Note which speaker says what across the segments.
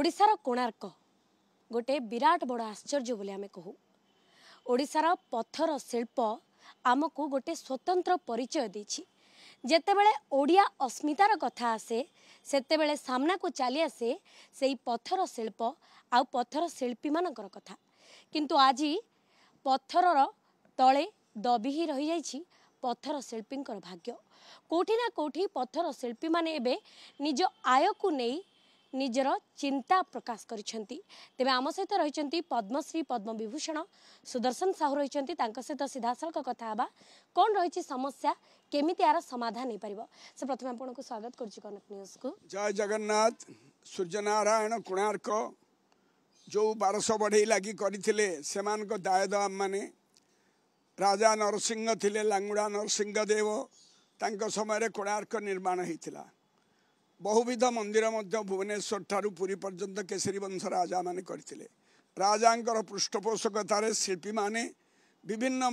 Speaker 1: ओडिशार कोणार्क गोटे विराट बड़ आश्चर्य बोली आमे कहू। ओडिशार पत्थर शिल्प आमको गोटे स्वतंत्र परिचय देछि। जेतेबेले ओडिया अस्मितार कथा आसे सेतेबेले सामना को चली आसे सेई पत्थर शिल्प आ पत्थर शिल्पी मानकर कथा। किंतु आज पत्थरर तले दबी ही रही जाइछि पत्थर शिल्पींकर भाग्य। कोठी ना कोठी पत्थर शिल्पी माने एबे निज आय को नहीं निजर चिंता प्रकाश करिसेंती। तेबे आम सहित रहिसेंती पद्मश्री पद्म विभूषण सुदर्शन साहू रहिसेंती। तांका सहित सीधासलख कथा हबा कोन रहिछि समस्या केमिति यार समाधान नै परिबो। से प्रथम आपनको स्वागत करछि कनक न्यूज को।
Speaker 2: जय जगन्नाथ। सूर्यनारायण कोणार्क जो 1200 बढ़ई लगी करथिले सेमान को दायदा माने राजा नरसिंह थिले लांगुड़ा नरसिंह देव तांको समय कोणार्क निर्माण होता। बहुविध मंदिर मध्य भुवनेश्वर ठारू पुरी पर्यंत केसरी वंश राजा माने करथिले। राजांकर पृष्ठपोषकतार शिल्पी माने विभिन्न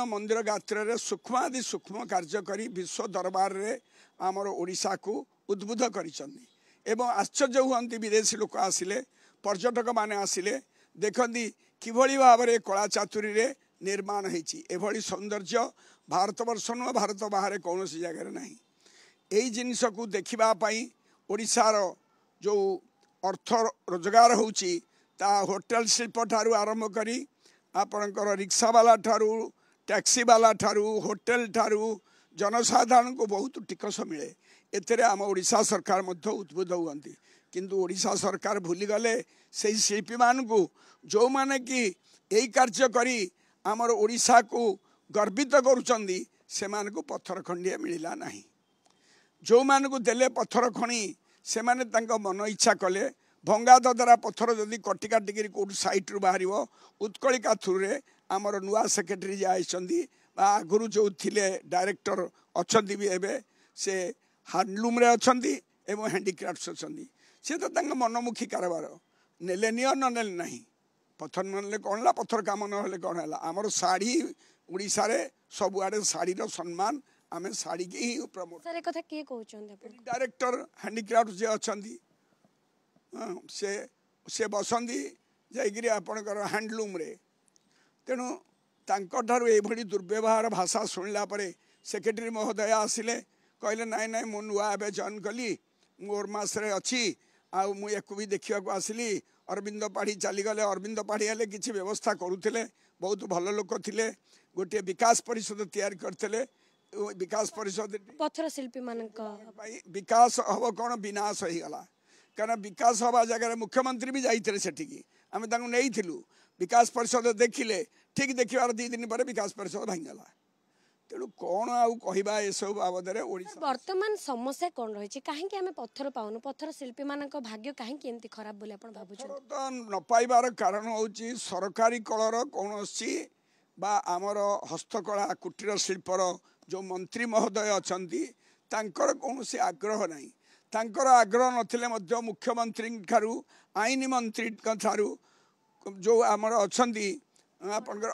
Speaker 2: मंदिर गात्र रे सूक्ष्मादि सूक्ष्म कार्य करी विश्व दरबार रे आमर ओडिशा को उद्बुद्ध करिसंती। एवं आश्चर्य हुअंती विदेशी लोक आसिले पर्यटक माने आसिले देखंती किभଳି भाबरे कला चातुरी रे निर्माण होइछि। एभଳି सौंदर्य भारतवर्ष न भारत बाहर कौन सी जगह नहीं। यही जिनिस को देखा ओडिशार जो अर्थ रोजगार होची ता होटल शिल्प ठारू आरंभ करी आपणकर रिक्शा वाला ठारू टैक्सी वाला ठारू होटल ठारू जनसाधारण को बहुत टिकस मिले। एतेरे आम ओडिशा सरकार मध्य उद्बुद्ध हुअंती। किंतु ओडिशा सरकार भूली गले से शिल्पी मान को जो माने कि यही कार्य करी आमर ओडिशा को गर्वित करुचंदी से मान को पत्थर खंडिया मिलला नहीं। जो मान को देले पत्थर खणी से माने तांका मन इच्छा कले भंगा ददरा पत्थर जदि कटी काटिकी कौट साइट रु बाहर उत्कलिका थ्रु रे आमर नुआ सेक्रेटरी जाइछंदी आगुरु जो थिले डायरेक्टर अछंदी भी एबे से हैंडलूम रे अछंदी एवं हैंडीक्राफ्ट्स अछंदी। से तो तांका मनमुखी कारबार नेले नियो न नेले नहीं। पत्थर नले कौन ला पत्थर काम न हेले कौन है आमर शाढ़ी उड़ीसा रे सबुआडे शाढ़ी रो सम्मान आमे शाढ़ी के ही प्रमोट।
Speaker 1: सर एक कथा के कहउछन
Speaker 2: डायरेक्टर हैंडीक्राफ्ट जे अछंदी से बसंदी जाइगिरी आपणकर हैंडलूम रे। तेणु तांको ठारू एभली दुर्व्यवहार भाषा सुनला परे सेक्रेटरी महोदय आसिले कहले नाई नाई मु नुआ एबे जॉइन कली मोर मास रे अछि आ मु एको भी देखिया को आसिली। अरविंद पाढ़ी चली गले। अरविंद पाढ़ी हेले किछि व्यवस्था करुथिले बहुत भल लोक थिले। गोटे विकास परिषद तैयार करथिले। विकास परिषद
Speaker 1: पत्थर शिल्पी मानक
Speaker 2: विकास हब कौन विनाश हो गला कारण विकास हवा जगह मुख्यमंत्री भी जाइए सेठिकी आम नहीं विकास परिषद देखिले ठीक देखार 2 दिन पर विकास परिषद भांगला। तेणु कौन आउ कहबा ए सब बाबद रे ओडिशा
Speaker 1: वर्तमान समस्या कौन रही कहीं आम पत्थर पाउनु पत्थर शिल्पी मानक भाग्य कहीं एमती खराब बोले आपण भाबुछ
Speaker 2: तो न पाइबार कारण होची सरकारी कलर कौनसी बा आमर हस्तकला कुटीर शिल्पर जो मंत्री महोदय अछंती तांकर कौन से आग्रह नहीं। तांकर आग्रह नथिले मध्य मुख्यमंत्री ठारू आईन मंत्री ठारू जो आमर अछंती आपनकर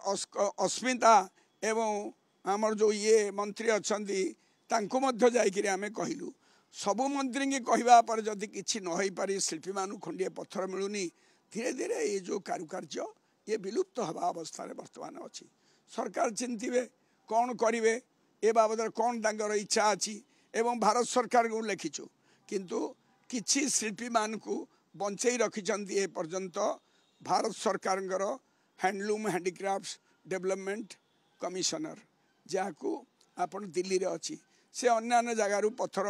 Speaker 2: अस्मिता एवं आमर जो ये मंत्री अछंती तांको मध्य जाइकिरी आमे कहिलु सबु मंत्री के कहबा पर जदि किछि न होई पारी शिल्पी मानु खंडिए पत्थर मिलुनी धीरे धीरे ये जो कारुकार्य ये विलुप्त हवा अवस्था रे वर्तमान अछि। सरकार चिंतिबे कौन करिवे ए बाबद कौन तांकर इच्छा अच्छी एवं भारत सरकार को लिखिचु किंतु किछि शिल्पी मान को बंचई रखिचंती ए पर्यंत भारत सरकार हैंडलूम हैंडीक्राफ्ट्स डेवलपमेंट कमिशनर जहाँकू आपन दिल्ली रे अच्छी से अन्य जगार पत्थर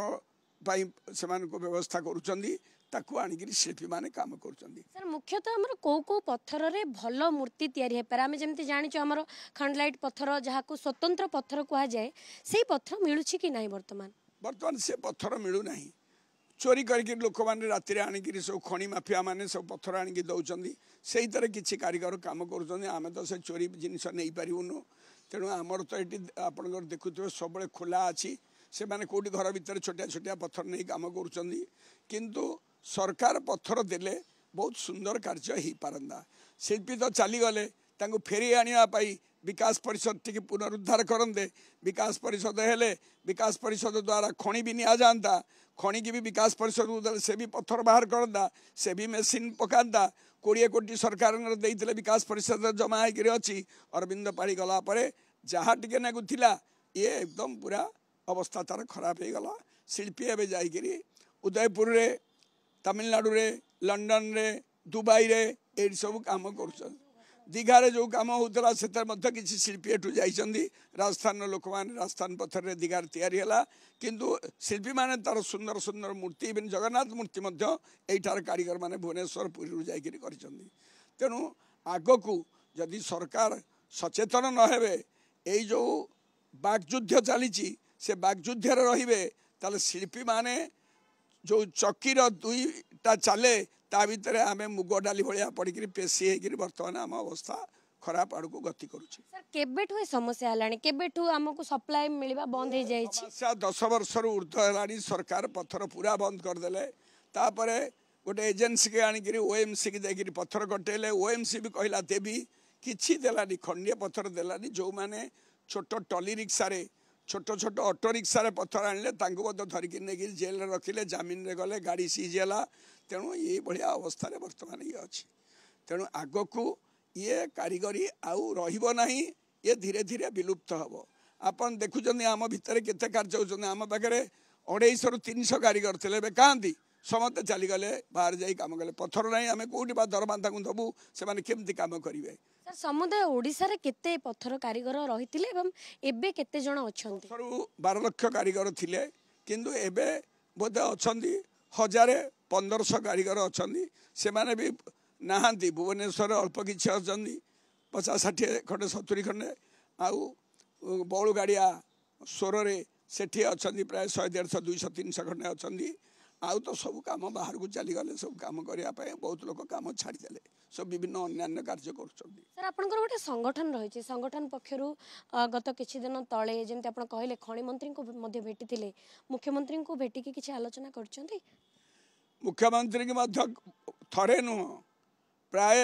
Speaker 2: से व्यवस्था करुचंदी ताकू आनिकी शिल्पी माने काम करुचंदी।
Speaker 1: सर मुख्यतः हमर को पत्थर रे भल मूर्ति तैयारी हे पर आमे जेमति जानिचो हमर खंडलाइट पत्थर जहाको स्वतंत्र पत्थर कहा जाए से पत्थर मिलुछि कि नाही वर्तमान
Speaker 2: से पत्थर मिलु नाही। चोरी करके लोक मैंने राति आनिकी सब खणी माफिया माने सब पत्थर आनिकी दौरान से तरह किसी कारीगर काम करुँच आम तो से चोरी जिनस नहीं पारूनु। तेणु आमर तो ये आपंकर देखुए सब खोला अच्छी से मैंने कौटी घर भितर छोटिया छोटिया पत्थर नहीं काम करुँच किंतु सरकार पत्थर देले बहुत सुंदर कार्य हो पारंदा। शिल्पी तो चलीगले तांको फेरी आनिया पाई विकास परिषद टी पुनरुद्धार करते विकास परिषद हेले विकास परिषद द्वारा खणी भी निया जाता खणी की भी विकास परिषद को से भी पत्थर बाहर करता से भी मेसीन पकाता 20 कोटी सरकार देते विकास परिषद जमा होकर अच्छी अरविंद पाड़ी गला जहाँ टिके नाकू थिला ये एकदम पूरा अवस्था तार खराब हो गला शिल्पी एवं जाकि उदयपुर रे तमिलनाडु रे लंडन रे दुबई रे ये सब काम कर दीघारे जो कम होता से किसी शिल्पी एठू जाइछंदी राजस्थान लोक मैंने राजस्थान पथर रे दीघार तैयारी है किंतु शिल्पी माने तार सुंदर सुंदर मूर्ति इवन जगन्नाथ मूर्ति यहीठार कारीगर माने भुवनेश्वर पुरी जाकि तेणु आग को जदि सरकार सचेतन न हेबे एई जो बागयुद्ध चली से बागयुद्ध रे ताले शिल्पी माने जो चकीर दुईटा चले ता भितर आम मुग डाली भाया पड़ी पेशी होकर बर्तमान आम अवस्था खराब आड़ को गति करुचे।
Speaker 1: सर केबेठु समस्या हलानी केबेठु हमको सप्लाई मिलवा बंद हो जाई छी?
Speaker 2: समस्या 10 वर्ष ऊर्ध्व है सरकार पत्थर पूरा बंद करदेले तापरे गोटे एजेंसी के आनिक ओएमसी की देखिए पत्थर कटेले ओएमसी भी कहला देवी किछि देलानी खंडिया पत्थर देलानी जो माने छोट टली रिक्सा रे छोट छोट ऑटो रिक्सा रे पत्थर आनले धरिकी नहीं जेल रखिले जमीन रे गले गाड़ी सीज है तेणु ये बढ़िया अवस्था रे वर्तमान ये अच्छी तेणु आग को ये कारीगरी आउ रहिबो नहीं ये धीरे धीरे विलुप्त हम आपन देखुचंदी आम भितर केते कार्य होचंदी आम पाखरे 250 रु 300 कारीगर थे कहाँती समस्ते चलीगले बाहर जाई काम कले पत्थर नहीं आम कौटी दरबांधा को दबू से केमती काम करेंगे।
Speaker 1: सर समुदाय ओडिसा रे केते पत्थर कारीगर रहितिले एवं एबे केते जण अछंती?
Speaker 2: 12 लाख कारीगर थिले किंतु एबे बोधे अछंती 1000-1500 कारीगर अछंती से माने भी नहांती भुवनेश्वर अल्प किछि अछंती 50-60 खंडे 70 खंडे आउ बौल गाड़िया सोर रे सेठी अछंती प्राय 100-150-200-300 खंडे अछंती आउ तो सब काम बाहर को चली गले सब काम करिया पे बहुत लोग काम छाड़ी देले सब विभिन्न अन्य कार्य करछंती।
Speaker 1: सर आपनकर गोटे संगठन रहिछि संगठन पक्षरु गत किछि दिन तळे जेंति आपन कहले खणी मंत्री को मध्ये भेटिथिले मुख्यमंत्री को भेटी के किछि आलोचना करछंती?
Speaker 2: मुख्यमंत्री के मध्य थरे नुह प्राय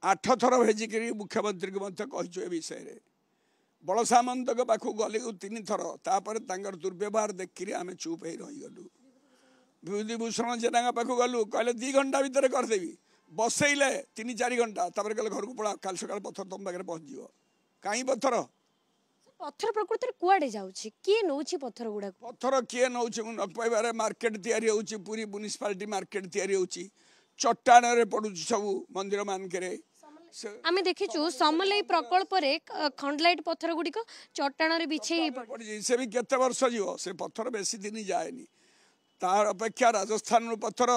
Speaker 2: 8 थर भेजिक मुख्यमंत्री के मध्य कहिछु ए विषय रे बड़ सामंत के पाखु गले 3 थर तापर तांगर दुर्व्यवहार देखिरी आमे चुप हे रही गलु विभूतिभूषण जेना पाखु गलु कहले 2 घंटा भीतर करदेवी बसैले 3-4 घंटा तापर कहले घर को पड़ा काल सकाल पत्थर तुम पाखे पहुंच जीव कहीं पत्थर
Speaker 1: पत्थर प्रकृति कुआडे जाउछि किए नउछि पत्थर गुडा
Speaker 2: पत्थर किए नउछि न पाइबारे मार्केट तैयारी होउछि पूरी म्युनिसिपालिटी मार्केट तैयारी होउछि चट्टान रे पडुछि सब मंदिर मान करे
Speaker 1: आमे देखिछु समलई प्रकल्प रे खंडलाइट पत्थर गुडिक चट्टान रे बिछेई
Speaker 2: पडि से भी केते वर्ष जीव से पत्थर बेसी दिन जाएनी तार अपेक्षा राजस्थान रू पत्थर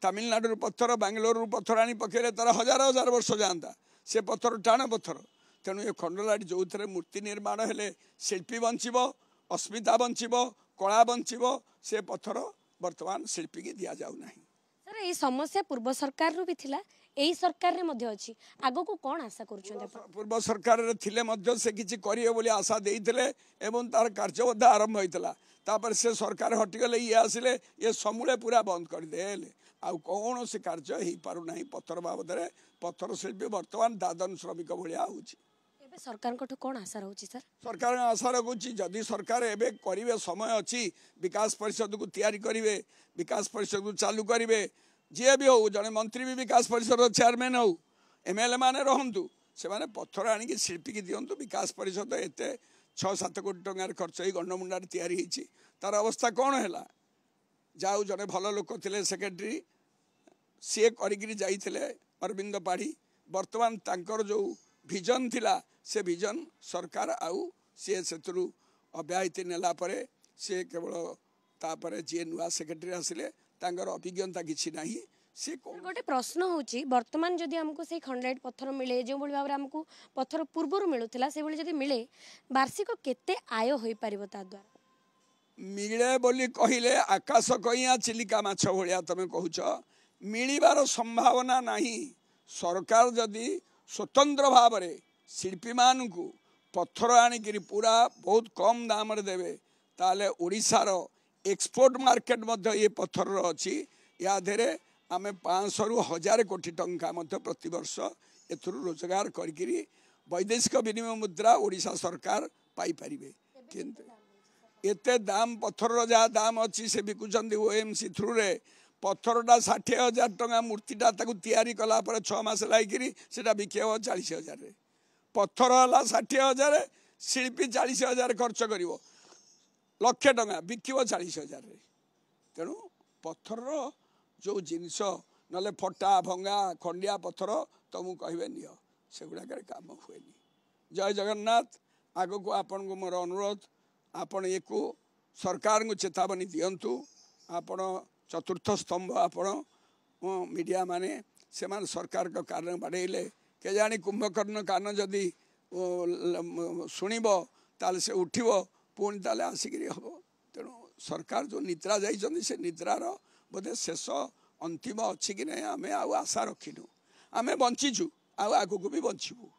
Speaker 2: तमिलनाडु पत्थर बांग्लोर पत्थर आनी पकेले तार 1000 वर्ष जाता से पत्थर टाण पत्थर तेणु ये खंडलाइट जो थे मूर्ति निर्माण हेले शिल्पी बंचब अस्मिता बंचब कला बंचब से पत्थर वर्तमान शिल्पी की दि जाऊना।
Speaker 1: सर ये समस्या पूर्व सरकार रू भी थिला एही सरकार रे मध्य अछि आगो को कोन आशा करूछन?
Speaker 2: पूर्व सरकार रे थिले मध्य से किछि करियो बोली आशा देइथिले एवं तार कार्यबद्ध आरंभ होइतला तापर से सरकार हटिगले ये आसिले ये समूले पूरा बंद कर देले आउ कौन से कार्य हो पारु नाही पत्थर बाबद रे पत्थर शिल्पी वर्तमान दादन श्रमिक भलिया होउछि।
Speaker 1: एबे सरकार कोठो कोन आशा रहउछि? सर
Speaker 2: सरकार आशा रखुछि जदि सरकार एबे करिवे समय अछि विकास परिषद को तैयारी करिवे विकास परिषद को चालू करिवे जे भी हो जने मंत्री भी विकास परिषद चेयरमैन हो एमएलए माने रहंतु से माने पत्थर आनी कि शिल्पी की दियंतु विकास परिषद एते 6-7 कोटी टंगार खर्च ही गंडमुंडा तैयारी होइछि तार अवस्था कौन है जाऊ जने भल लोक थिले सेक्रेटरी सी करिगिरी जाइथिले अरविंद पाढ़ी वर्तमान तांकर जो विजन थिला से विजन सरकार आउ सी सेतु अब्याहति नेला परे से केवल तापरे जे नुआ सेक्रेटरी आसिले तांकर अभिज्ञता किछि नाही से
Speaker 1: गोटे प्रश्न होची वर्तमान जदि हमको से खंडलाइट पत्थर मिले जो बड़ी भाव हमको पत्थर पूर्वर मिलुथिला से बड़ी जदि मिले वार्षिक केते आय होई परिबो ता द्वारा
Speaker 2: मिले बोली कहिले आकाश कइया चिलिका माछ भलिया तमे कहूछ मिलिबार संभावना नाही सरकार जदि स्वतंत्र भाव रे शिल्पी मानकु पत्थर आनिकरी पूरा बहुत कम दाम रे देबे ताले ओडिसा रो एक्सपोर्ट मार्केट मध्य ये पत्थर अच्छी या धेरे आमे 500 रु 1000 कोटी टंका मध्य प्रति वर्ष एथुरु रोजगार करिकिरी वैदेशिक विनिमय मुद्रा ओडिशा सरकार पाई परिबे किंतु एते दाम पत्थर जहाँ दाम अच्छी से बिकुंट ओएमसी थ्रु रे पत्थरटा 60,000 टंका मूर्तिटा ताकू तैयारी कला पर 6 मास लागिरी सेटा बिकेब 40,000 रे पत्थर है 60,000 शिल्पी 40,000 खर्च कर लक्षे टंका बिकब 40,000 रे तेणु पत्थर जो जिनस नले फटा भंगा खंडिया पत्थर तुमको कहे नि से गुड़ाक काम हुए जय जगन्नाथ आग को आपण को मोर अनुरोध आपण ये सरकार को चेतावनी दिंतु आपण चतुर्थ स्तंभ आपण मीडिया माने से मान सरकार का कारण बाड़े के जानी कुंभकर्ण कान जदि शुणव ताल से उठब पुणी ताले आसिक हम तेणु सरकार जो निद्रा जाइछन्ति से निद्रार बोधे शेष अंतिम अच्छी कि नहीं आम आशा रखिनु आम बंचीचु आगू भी बचबू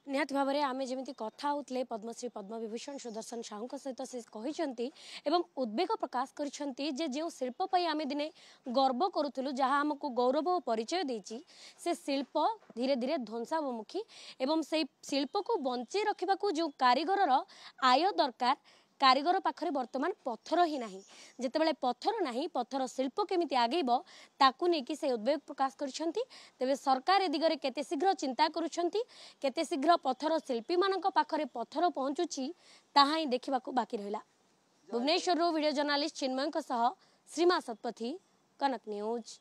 Speaker 1: निहत भाव में आम जमी कथा होते पद्मश्री पद्मविभूषण सुदर्शन साहू सहित से कहते एवं उद्वेग प्रकाश करछन्ति जे जो शिल्प आम दिने गर्व करूँ जहाँ आमको गौरव और परिचय देछि से शिल्प धीरे धीरे ध्वंसावमुखी एवं से शिल्प को बंचे रखा जो कारीगर आय दरकार कारीगर पाखरे वर्तमान पत्थर ही नहीं जितेबाला पत्थर नहीं पत्थर शिल्प केमिति आगेब ताकू नेकी से उद्वेग प्रकाश करछन्ति तेबे सरकार ए दिगरे केते शीघ्र चिंता करूछन्ति केते शीघ्र पत्थर शिल्पी मानक पाखरे पत्थर पहुँचुछि ताहा ही देखिबाकू बाकी रहिला। भुवनेश्वर वीडियो जर्नलिस्ट चिन्मयଙ୍କ सह श्रीमा सतपथी कनक न्यूज।